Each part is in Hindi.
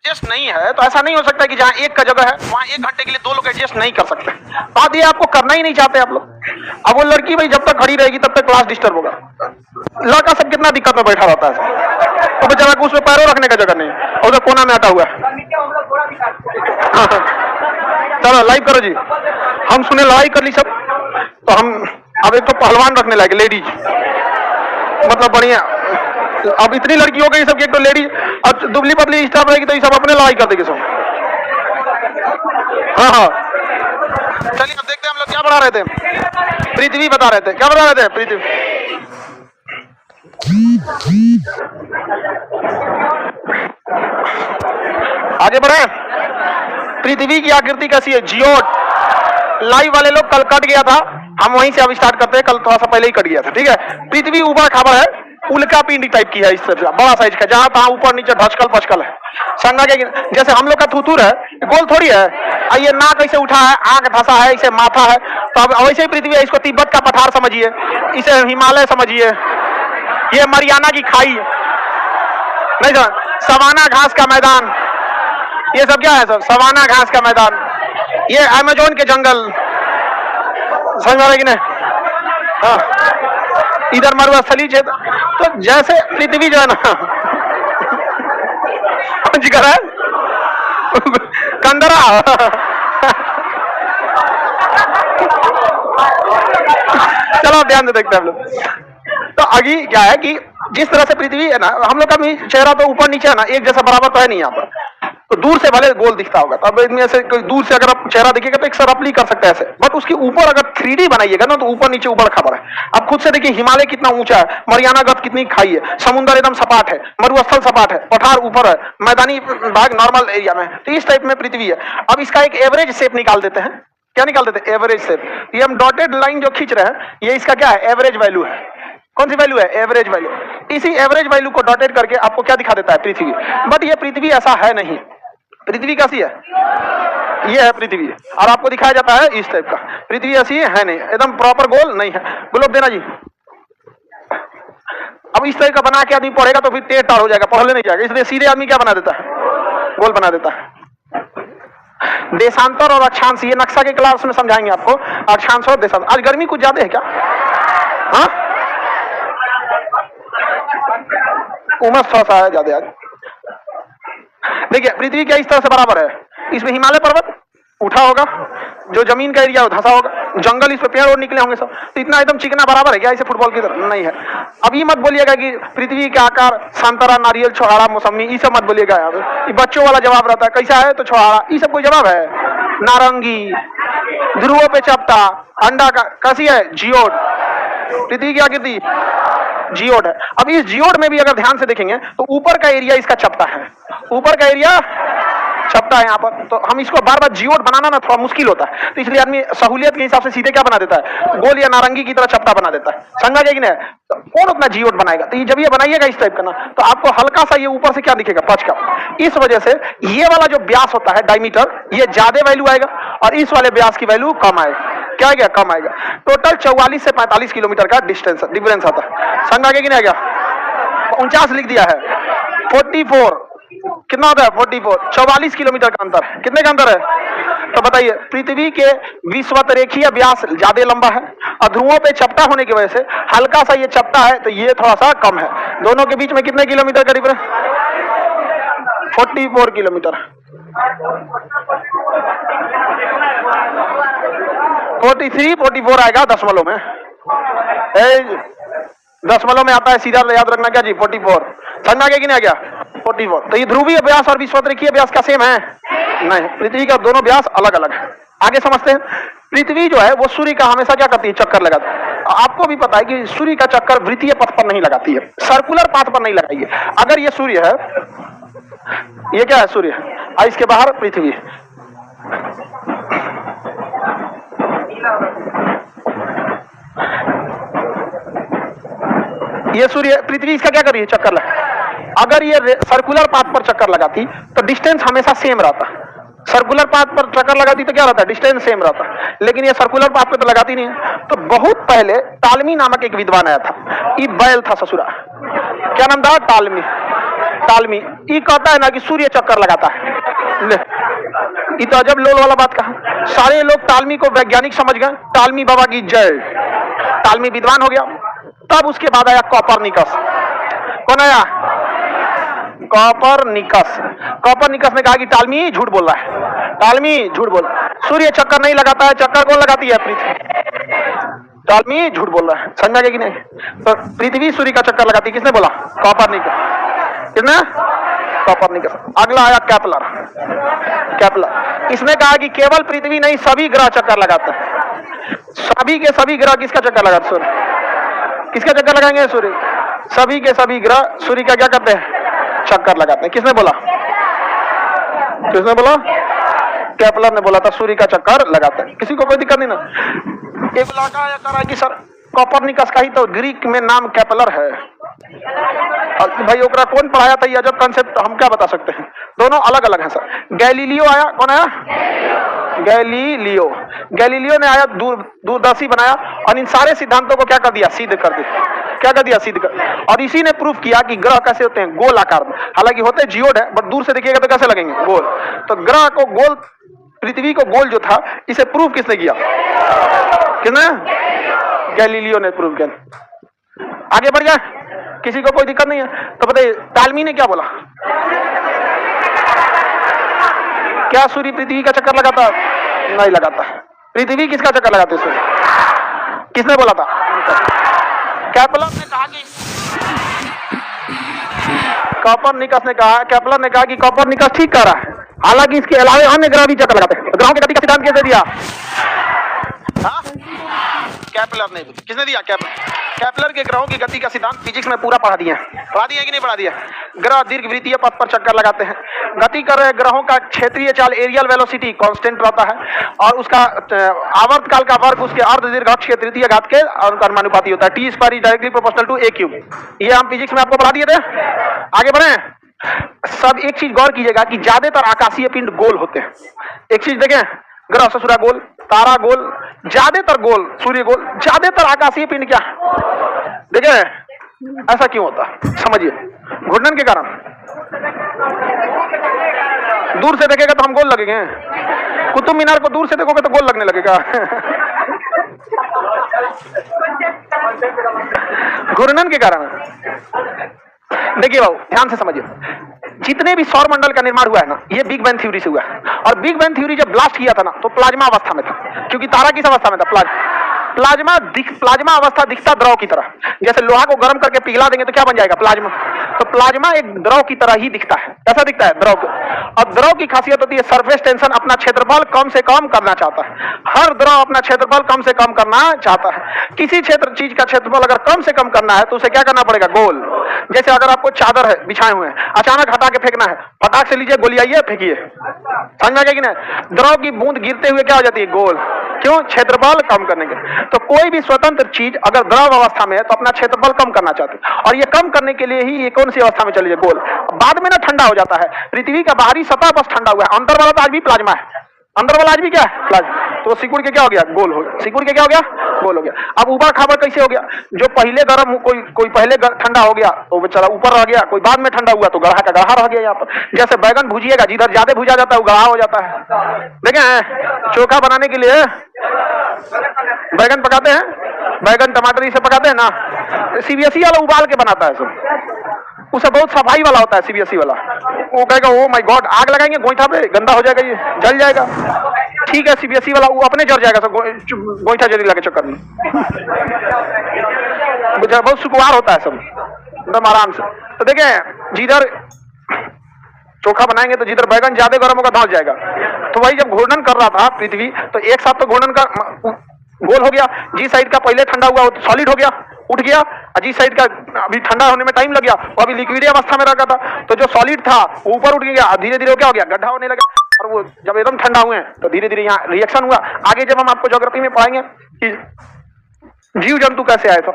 एडजस्ट नहीं है तो ऐसा नहीं हो सकता कि जहाँ एक का जगह है वहाँ 1 घंटे के लिए 2 लोग एडजस्ट नहीं कर सकते। बात ये आपको करना ही नहीं चाहते आप लोग। अब वो लड़की भाई जब तक खड़ी रहेगी तब तक क्लास डिस्टर्ब होगा। लड़का सब कितना दिक्कत में बैठा रहता है, तो बेचारा को उसमें पैरों रखने का जगह नहीं और उधर कोना में अटा हुआ है। चलो लाइव करो जी, हम सुने लड़ाई कर ली सब, तो हम अब एक तो पहलवान रखने लगे लेडीज, मतलब बढ़िया। अब इतनी लड़की हो गई सब, एक तो लेडीज और दुबली पतली स्टाफ रहेगी तो ये सब अपने लड़ाई कर देंगे सब। हाँ हाँ चलिए अब देखते हैं हम लोग क्या बढ़ा रहे थे। पृथ्वी बता रहे थे, क्या बता रहे थे पृथ्वी? आगे बढ़े। पृथ्वी की आकृति कैसी है? जियोड। लाइव वाले लोग कल कट गया था, हम वहीं से अब स्टार्ट करते हैं, कल थोड़ा सा पहले ही कट गया था। ठीक है, पृथ्वी ऊबड़ खाबड़ है, उल्का पिंडी टाइप की है, इस तरह बड़ा साइज का, जहां तहां ऊपर नीचे ढचकल पचकल है। संगा के जैसे हम लोग का थूथूर है, गोल थोड़ी है। ये नाक ऐसे उठा है, आंख धंसा है, इसे माथा है, तो अब वैसे ही पृथ्वी है। इसको तिब्बत का पठार समझिए, इसे हिमालय समझिए, ये मरियाना की खाई नहीं समझ, सवाना घास का मैदान, ये सब क्या है? सब सवाना घास का मैदान, ये अमेजोन के जंगल, समझ में आ रहा है कि नहीं? हाँ, इधर मरुस्थली क्षेत्र। तो जैसे पृथ्वी जो है ना जिगर है कंदरा चलो ध्यान से देखते हैं हम लोग। तो अभी क्या है कि जिस तरह से पृथ्वी है ना, हम लोग का भी चेहरा तो ऊपर नीचे है ना, एक जैसा बराबर तो है नहीं यहाँ पर, तो दूर से भले गोल दिखता होगा, तब इनमें से कोई दूर से अगर आप चेहरा देखिएगा तो एक सरपली कर सकते हैं ऐसे, बट उसके ऊपर अगर 3D बनाइएगा ना तो ऊपर नीचे ऊपर खबर है। आप खुद से देखिए हिमालय कितना ऊंचा है, मरियाना गत कितनी खाई है, समुद्र एकदम सपाट है, मरुस्थल सपाट है, पठार ऊपर है, मैदानी भाग नॉर्मल एरिया में, तो इस टाइप में पृथ्वी है। अब इसका एक एवरेज शेप निकाल देते हैं। क्या निकाल देते हैं? Average shape. ये हम डॉटेड लाइन जो खींच रहे हैं, ये इसका क्या है? एवरेज वैल्यू है। कौन सी वैल्यू है? Average value. इसी एवरेज वैल्यू को डॉटेड करके आपको क्या दिखा देता है? पृथ्वी। बट ये पृथ्वी ऐसा है नहीं। पृथ्वी कैसी है? ये है पृथ्वी, और आपको दिखाया जाता है इस टाइप का। पृथ्वी ऐसी है नहीं, एकदम प्रॉपर गोल नहीं है। ग्लोब देना जी। अब इस तरह का बना के आदमी पढ़ेगा तो फिर टेढ़ टाढ़ हो जाएगा, पढ़ने नहीं जाएगा, इसलिए सीधे आदमी क्या बना देता है? गोल बना देता है। देशांतर और अक्षांश, ये नक्शा के क्लास में समझाएंगे आपको, अक्षांश और देशांतर। आज गर्मी कुछ ज्यादा है क्या? हाँ, उमस थोड़ा सा है ज्यादा आज। देखिए पृथ्वी क्या इस तरह से बराबर है, इसमें हिमालय पर्वत उठा होगा, जो जमीन का एरिया धंसा होगा, जंगल, इस पे पेड़ और निकले होंगे सब, तो इतना एकदम चिकना बराबर है क्या? इसे फुटबॉल की तरह नहीं है। अब ये मत बोलिएगा कि पृथ्वी का आकार संतरा, नारियल, छोहाड़ा, मौसमी, ये सब मत बोलिएगा। ये बच्चों वाला जवाब रहता है, कैसा है तो छोहाड़ा, ये सब कोई जवाब है? नारंगी, ध्रुवों पे चपटा, अंडा का कैसी है? जियोड। पृथ्वी की आकृति जियोड है। अब इस जियोड में भी अगर ध्यान से देखेंगे तो ऊपर का एरिया इसका चपटा है, ऊपर का एरिया चपटा है यहाँ पर, तो हम इसको बार बार जियोड बनाना ना थोड़ा मुश्किल होता है, तो इसलिए आदमी सहूलियत के हिसाब से सीधे क्या बना देता है? गोल या नारंगी की तरह चपटा बना देता है। समझा गया कि नहीं? तो कौन उतना जियोड बनाएगा? तो ये जब ये बनाइएगा इस टाइप का ना, तो आपको हल्का सा ये ऊपर से क्या दिखेगा? पच का। इस वजह से ये वाला जो व्यास होता है डायमीटर, ये ज्यादा वैल्यू आएगा, और इस वाले व्यास की वैल्यू कम आएगा। क्या है? कम आएगा। टोटल 44 से 45 किलोमीटर का डिफरेंस आता है। समझ आ गया कि नहीं? आ गया? 49 लिख दिया है, 44 कितना होता है? 44, 44 किलोमीटर का अंतर है। कितने का अंतर है? तो बताइए, पृथ्वी के विषुवत रेखीय व्यास ज्यादा लंबा है, और ध्रुवों पे चपटा होने की वजह से हल्का सा ये चपटा है, तो ये थोड़ा सा कम है। दोनों के बीच में कितने किलोमीटर का डिफरेंस? 44 किलोमीटर। 43, 44 आएगा दशमलव में, दशमलव में आता है सीधा, याद रखना क्या जी? 44। समझ आ गया कि नहीं आ गया? 44। तो ये ध्रुवीय व्यास और विषुवतरेखीय व्यास का सेम है? नहीं, पृथ्वी का दोनों व्यास अलग अलग है। आगे समझते हैं। पृथ्वी जो है वो सूर्य का हमेशा क्या करती है? चक्कर लगाती है। आपको भी पता है कि सूर्य का चक्कर वृत्तीय पथ पर नहीं लगाती है, सर्कुलर पाथ पर नहीं लगाई है। अगर ये सूर्य है, ये क्या है? सूर्य है, और इसके बाहर पृथ्वी। ये सूर्य, पृथ्वी इसका क्या कर रही है? चक्कर लगा। अगर ये सर्कुलर पाथ पर चक्कर लगाती तो डिस्टेंस हमेशा सेम रहता। सर्कुलर पाथ पर चक्कर लगाती तो क्या रहता? डिस्टेंस सेम रहता। लेकिन ये सर्कुलर पाथ पे तो लगाती नहीं है। तो बहुत पहले टालमी नामक एक विद्वान आया था, ये बैल था ससुरा। क्या नाम था? टालमी। तालमी, ये कहता है ना कि सूर्य चक्कर लगाता है। ले, ये तो अजब लोल वाला बात कहा। सारे लोग तालमी को वैज्ञानिक समझ गए, तालमी बाबा की जय, तालमी विद्वान हो गया। तब उसके बाद आया कॉपरनिकस। कौन आया? कॉपरनिकस। कॉपरनिकस ने कहा कि टालमी झूठ बोल रहा है, टालमी झूठ बोल, सूर्य चक्कर नहीं लगाता है, चक्कर कौन लगाती है? पृथ्वी। टालमी झूठ बोल रहा है, समझ में आ गया कि नहीं? तो पृथ्वी सूर्य का चक्कर लगाती है, किसने बोला? कॉपरनिकस। किसने? कॉपरनिकस। अगला आया केपलर। केपलर इसने कहा कि केवल पृथ्वी नहीं, सभी ग्रह चक्कर लगाते हैं। सभी के सभी ग्रह किसका चक्कर लगाते? सूर्य। किसका चक्कर लगाएंगे? सूर्य। सभी के सभी ग्रह सूर्य का क्या करते हैं? चक्कर लगाते हैं। किसने बोला? किसने बोला? केपलर ने बोला था सूर्य का चक्कर लगाते हैं। किसी को कोई दिक्कत नहीं ना। एक लड़का आया कह रहा है कि सर कॉपरनिकस का ही तो ग्रीक में नाम केपलर है। भाई ओकरा कौन पढ़ाया था? ये अजब कंसेप्ट हम क्या बता सकते हैं, दोनों अलग अलग हैं सर। गैलीलियो आया, कौन आया? गैलीलियो। गैलीलियो ने आया, दूरदर्शी बनाया और इन सारे सिद्धांतों को क्या कर दिया? सिद्ध कर दिया। क्या कर दिया? सिद्ध कर। और इसी ने प्रूफ किया कि ग्रह कैसे होते हैं? गोल आकार में। हालांकि होते जियोड है, बट दूर से देखिएगा तो कैसे लगेंगे? गोल। तो ग्रह को गोल, पृथ्वी को गोल जो था, इसे प्रूफ किसने किया? किसने? गैलीलियो ने प्रूफ किया। आगे बढ़ गया, किसी को कोई दिक्कत नहीं है? तो बताइए टालमी ने क्या बोला? क्या सूर्य पृथ्वी का चक्कर लगाता? नहीं लगाता। पृथ्वी किसका चक्कर लगाते? सूर्य। किसने बोला था? केपलर ने कहा कि कॉपरनिकस ने कहा, केपलर ने कहा कि कॉपरनिकस ठीक कह रहा है, हालांकि इसके अलावा अन्य ग्रह भी चक्कर लगाते हैं। ग्रहों की गति का सिद्धांत कैसे दिया? केपलर ने। किसने दिया? केपलर के ग्रहों की गति का सिद्धांत फिजिक्स में पूरा पढ़ा दिया है। पढ़ा दिया कि नहीं पढ़ा दिया? ग्रह दीर्घवृत्तीय पथ पर चक्कर लगाते हैं। गति कर रहे ग्रहों का क्षेत्रीय चाल, एरियल वेलोसिटी कांस्टेंट रहता है और उसका आवर्त काल का वर्ग उसके अर्ध दीर्घ अक्ष के तृतीय घात के अनुपाती होता है। T square is directly proportional to a cube. ये हम फिजिक्स में आपको पढ़ा दिए थे। आगे बढ़े। सब एक चीज गौर कीजिएगा कि ज्यादातर आकाशीय पिंड गोल होते हैं। एक चीज देखें, ग्रह ससुरा गोल, तारा गोल, ज्यादातर गोल, सूर्य गोल, ज्यादातर आकाशीय पिंड क्या देखें? ऐसा क्यों होता? समझिए, घूर्णन के कारण। दूर से देखेगा तो हम गोल लगेंगे। कुतुब मीनार को दूर से देखोगे तो गोल लगने लगेगा। घूर्णन के कारण। देखिए बाबू, ध्यान से समझिए, जितने भी सौर मंडल का निर्माण हुआ है ना, ये बिग बैंग थ्योरी से हुआ है। और बिग बैंग थ्योरी जब ब्लास्ट किया था ना, तो प्लाज्मा अवस्था में था, क्योंकि तारा किस अवस्था में था? प्लाज्मा अवस्था दिखता द्रव की तरह। जैसे लोहा को गर्म करके पिघला देंगे तो क्या बन जाएगा? प्लाज्मा। तो प्लाज्मा एक द्रव की तरह ही दिखता है। कैसा दिखता है? द्रव को। और द्रव की खासियत होती है सरफेस टेंशन अपना क्षेत्रफल कम से कम करना चाहता है। हर द्रव अपना क्षेत्रफल कम से कम करना चाहता है। किसी चीज का क्षेत्रफल अगर कम से कम करना है तो उसे क्या करना पड़ेगा? गोल। जैसे अगर आपको चादर है, बिछाए हुए हैं, अचानक हटा के फेंकना है, फटाक से लीजिए, गोलियाइए, फेंकिए। समझ में आ गया कि नहीं? द्रव की बूंद गिरते हुए क्या हो जाती है? गोल। क्यों? क्षेत्रफल कम करने के। तो कोई भी स्वतंत्र चीज अगर द्रव अवस्था में है तो अपना क्षेत्रफल कम करना चाहती है, और ये कम करने के लिए ही ये कौन सी अवस्था में चली जाए? गोल। बाद में ना ठंडा हो जाता है। पृथ्वी का बाहरी सतह बस ठंडा हुआ है, अंदर वाला तो आज भी प्लाज्मा है। अंदर वाला आज भी क्या है? प्लाज्मा। तो सिकुड़ के क्या हो गया? गोल हो गया। सिकुड़ के क्या हो गया? गोल हो गया। अब ऊपर खाबर कैसे हो गया? जो पहले गर्म, कोई पहले ठंडा हो गया तो बेचारा ऊपर रह गया, कोई बाद में ठंडा हुआ तो गढ़ा का गढ़ा रह गया। यहाँ पर जैसे बैगन भुजिएगा, जिधर ज्यादा भुजा जाता है वो गढ़ा हो जाता है। देखें, चोखा बनाने के लिए बैगन पकाते हैं, बैगन टमाटर से पकाते हैं ना, सीबीएसई वाला उबाल के बनाता है सब, उसे बहुत सफाई वाला होता है सीबीएसई वाला। वो कहेगा ओ माय गॉड, आग लगाएंगे गोईठा पे, गंदा हो जाएगा, ये जल जाएगा। ठीक है, सीबीएसई वाला वो अपने जल जाएगा, सब गोईठा जली लगे चक्कर में। बहुत सुकुमार होता है सब, एकदम आराम से। तो देखें, जिधर चोखा बनाएंगे तो जिधर बैगन ज्यादा गर्म होगा धंस जाएगा। तो वही जब घूर्णन कर रहा था पृथ्वी, तो एक साथ तो घूर्णन का गोल हो गया। जिस साइड का पहले ठंडा हुआ वो तो सॉलिड हो गया, उठ गया। जिस साइड का अभी ठंडा होने में टाइम लग गया वो अभी लिक्विड अवस्था में रखा था, तो जो सॉलिड था वो ऊपर उठ गया, धीरे धीरे क्या हो गया? गड्ढा होने लगा। और वो जब एकदम ठंडा हुए तो धीरे धीरे यहाँ रिएक्शन हुआ। आगे जब हम आपको ज्योग्राफी में पढ़ाएंगे कि जीव जंतु कैसे आए थे,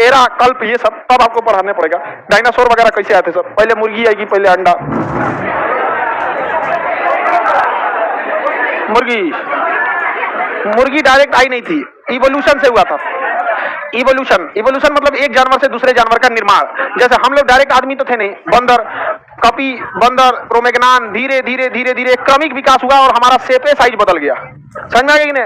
एरा कल्प, ये सब तब आपको पढ़ाने पड़ेगा। डायनासोर वगैरह कैसे आए थे सब, पहले मुर्गी आएगी, पहले अंडा। मुर्गी डायरेक्ट आई नहीं थी, इवोल्यूशन से हुआ था। इवोल्यूशन मतलब एक जानवर से दूसरे जानवर का निर्माण। जैसे हम लोग डायरेक्ट आदमी तो थे नहीं, बंदर, कपी, बंदर, क्रोमेगनान, धीरे धीरे धीरे धीरे क्रमिक विकास हुआ और हमारा शेपे साइज बदल गया। समझ में आ गया कि नहीं?